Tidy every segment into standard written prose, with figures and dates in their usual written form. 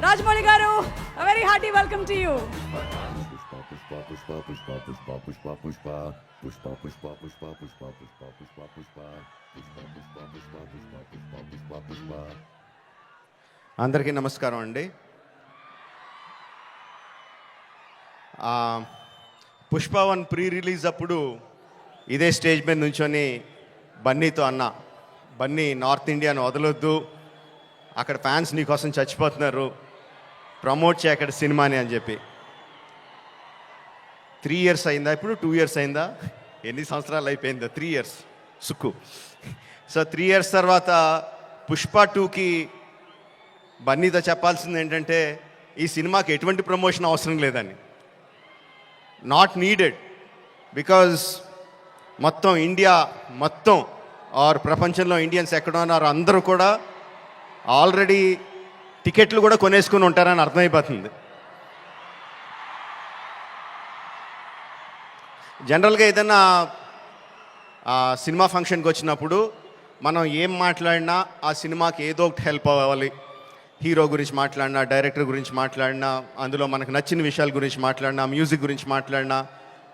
రాజమౌళి గారు, a very hearty welcome to you. అందరికీ నమస్కారం అండి. పుష్ప 1 ప్రీ రిలీజ్ అప్పుడు ఇదే స్టేజ్ మీద నుంచొని బన్నీతో అన్న, బన్నీ నార్త్ ఇండియాను వదలొద్దు, అక్కడ ఫ్యాన్స్ నీకోసం చచ్చిపోతున్నారు, ప్రమోట్ చేయ అక్కడ సినిమాని అని చెప్పి. 3 years అయిందా, ఇప్పుడు 2 years అయిందా, ఎన్ని సంవత్సరాలు అయిపోయిందా? 3 years సుక్కు. సో 3 years తర్వాత పుష్ప 2కి బన్నీతో చెప్పాల్సింది ఏంటంటే, ఈ సినిమాకి ఎటువంటి ప్రమోషన్ అవసరం లేదని. నాట్ నీడెడ్, బికాజ్ మొత్తం ఇండియా మొత్తం ఆర్ ప్రపంచంలో ఇండియన్స్ ఎక్కడ ఉన్నారో అందరూ కూడా ఆల్రెడీ టికెట్లు కూడా కొనేసుకుని ఉంటారని అర్థమైపోతుంది. జనరల్గా ఏదైనా సినిమా ఫంక్షన్కి వచ్చినప్పుడు మనం ఏం మాట్లాడినా ఆ సినిమాకి ఏదో ఒకటి హెల్ప్ అవ్వాలి. హీరో గురించి మాట్లాడినా, డైరెక్టర్ గురించి మాట్లాడినా, అందులో మనకు నచ్చిన విషయాల గురించి మాట్లాడినా, మ్యూజిక్ గురించి మాట్లాడినా,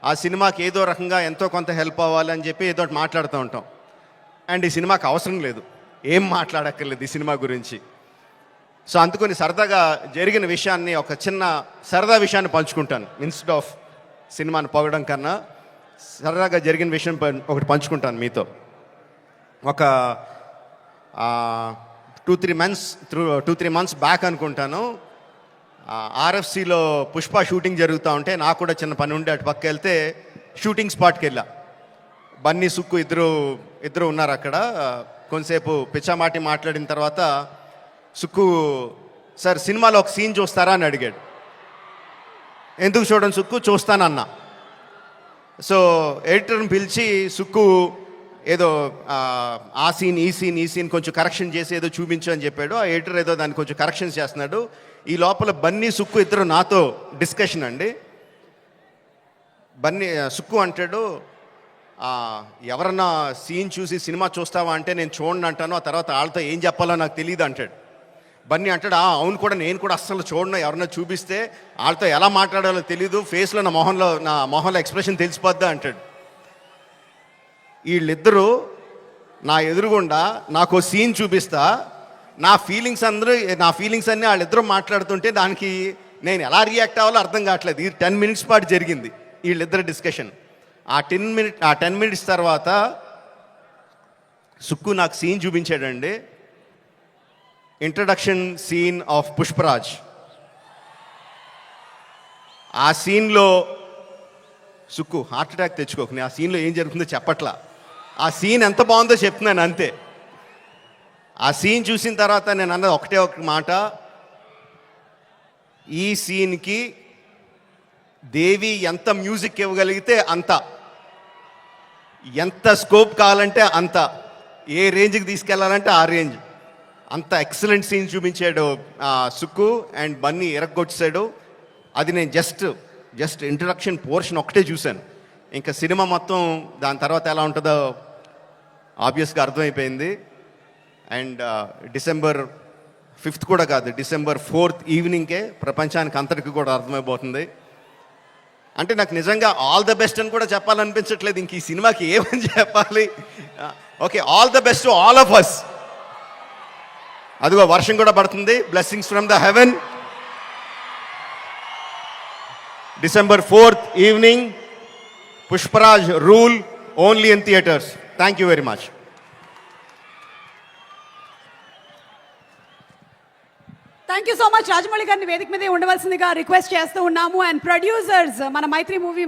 ఆ సినిమాకి ఏదో రకంగా ఎంతో కొంత హెల్ప్ అవ్వాలి అని చెప్పి ఏదో ఒకటి మాట్లాడుతూ ఉంటాం. అండ్ ఈ సినిమాకి అవసరం లేదు, ఏం మాట్లాడక్కర్లేదు ఈ సినిమా గురించి. సో అందుకని సరదాగా జరిగిన విషయాన్ని, ఒక చిన్న సరదా విషయాన్ని పంచుకుంటాను. ఇన్స్టెడ్ ఆఫ్ సినిమాని పొగడం కన్నా సరదాగా జరిగిన విషయం ఒకటి పంచుకుంటాను మీతో. ఒక 2-3 months బ్యాక్ అనుకుంటాను, ఆర్ఎఫ్సిలో పుష్ప షూటింగ్ జరుగుతూ ఉంటే నాకు కూడా చిన్న పని ఉండి అటు పక్క వెళ్తే షూటింగ్ స్పాట్కి వెళ్ళా. బన్నీ, సుక్కు ఇద్దరు ఉన్నారు అక్కడ. కొంతసేపు పిచ్చామాటి మాట్లాడిన తర్వాత సుక్కు, సార్ సినిమాలో ఒక సీన్ చూస్తారా అని అడిగాడు. ఎందుకు చూడండి సుక్కు, చూస్తానన్నా. సో ఎడిటర్ని పిలిచి సుక్కు ఏదో ఆ సీన్ ఈ సీన్ కొంచెం కరెక్షన్ చేసి ఏదో చూపించు అని చెప్పాడు. ఆ ఎడిటర్ ఏదో దాన్ని కొంచెం కరెక్షన్స్ చేస్తున్నాడు. ఈ లోపల బన్నీ, సుక్కు ఇద్దరు నాతో డిస్కషన్ అండి. బన్నీ, సుక్కు అంటాడు, ఎవరన్నా సీన్ చూసి సినిమా చూస్తావా అంటే నేను చూడండి అంటాను, ఆ తర్వాత వాళ్ళతో ఏం చెప్పాలో నాకు తెలియదు అంటాడు. బన్నీ అంటాడు, అవును కూడా, నేను కూడా అస్సలు చూడను, ఎవరన్నా చూపిస్తే వాళ్ళతో ఎలా మాట్లాడాలో తెలీదు, ఫేస్లో నా మొహంలో ఎక్స్ప్రెషన్ తెలిసిపోద్దా అంటాడు. వీళ్ళిద్దరూ నా ఎదురుగుండా నాకు సీన్ చూపిస్తా, నా ఫీలింగ్స్ అన్నీ వాళ్ళిద్దరూ మాట్లాడుతుంటే దానికి నేను ఎలా రియాక్ట్ అవ్వాలో అర్థం కావట్లేదు. ఈ 10 minutes పాటు జరిగింది వీళ్ళిద్దరు డిస్కషన్. ఆ 10 minutes తర్వాత సుక్కు నాకు సీన్ చూపించాడండి. Introduction scene of Pushpraj. ఆ సీన్లో సుక్కు హార్ట్ అటాక్ తెచ్చుకోకు, ఆ సీన్లో ఏం జరుగుతుందో చెప్పట్లా, ఆ సీన్ ఎంత బాగుందో చెప్తున్నాను అంతే. ఆ సీన్ చూసిన తర్వాత నేను అన్నది ఒకటే ఒక మాట, ఈ సీన్కి దేవి ఎంత మ్యూజిక్ ఇవ్వగలిగితే అంత, ఎంత స్కోప్ కావాలంటే అంత, ఏ రేంజ్కి తీసుకెళ్లాలంటే ఆ రేంజ్, అంత ఎక్సలెంట్ సీన్ చూపించాడు సుక్కు. అండ్ బన్నీ ఎరగొచ్చాడు. అది నేను జస్ట్ ఇంట్రడక్షన్ పోర్షన్ ఒకటే చూశాను. ఇంకా సినిమా మొత్తం దాని తర్వాత ఎలా ఉంటుందో ఆబ్వియస్గా అర్థమైపోయింది. అండ్ December 5th కూడా కాదు, December 4th ఈవినింగ్కే ప్రపంచానికి అంతటికి కూడా అర్థమైపోతుంది. అంటే నాకు నిజంగా ఆల్ ద బెస్ట్ అని కూడా చెప్పాలనిపించట్లేదు, ఇంక ఈ సినిమాకి ఏమని చెప్పాలి. Okay, all the best to all of us. అదిగో వర్షం కూడా పడుతుంది, blessings from the heaven. December 4th evening, Pushparaj rule, only in theatres. Thank you very much. Thank you so much. Rajamouli గారిని వేదిక మీదే ఉండవలసిందిగా రిక్వెస్ట్ చేస్తూ ఉన్నాము. అండ్ ప్రొడ్యూసర్స్, మన మైత్రి మూవీ